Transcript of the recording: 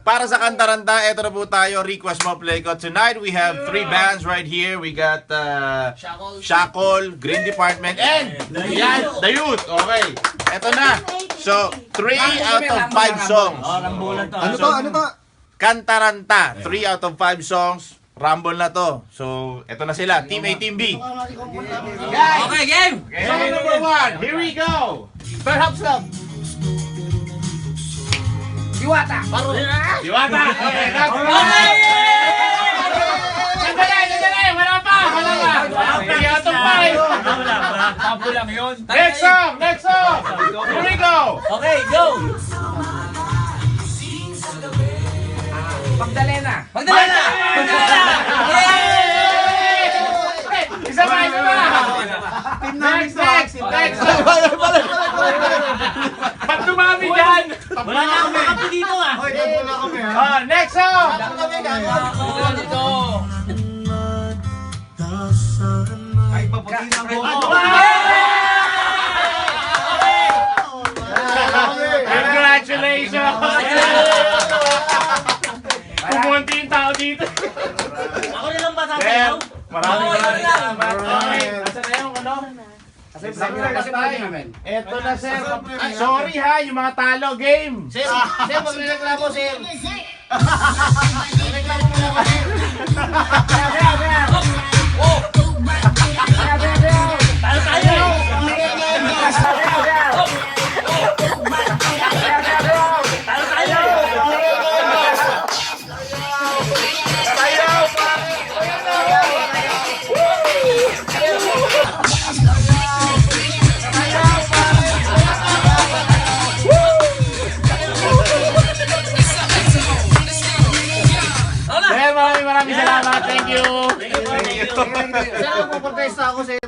Para sa Kantaranta, eto na po tayo. Request mo, play ko. Tonight, we have 3 bands right here. We got Shackle, Green Department, and The Youth. Okay, eto na. So, 3 out of 5 songs. Ano to? Kantaranta, 3 out of 5 songs. Rumble na to. So, eto na sila. Team A, Team B. Guys! Okay, game! Song number 1. Here we go. Perhaps love. Diwata. Diwata. Okay, that's Okay! Sandali. Wala pa. 3 out of 5. Papo lang yun. Next song. Here we go. Okay, go! Magdalena! Isa pa. Next. Ba't dumami dyan? Wala na akong makapi dito ah! Next song. Dito! Ay, paputin ang buko. Congratulations. Pumunti yung tao dito. Ako nilang ba sasayaw? Maraming salamat. Okay. Nasaan na yung ano? Kasi Eto na, sir. Sorry ha, yung mga talo game. Sir, magreklamo, sir. Talo tayo! Talo tayo! Sir, maraming salamat. Thank you. Sir, pupunta ako, sir.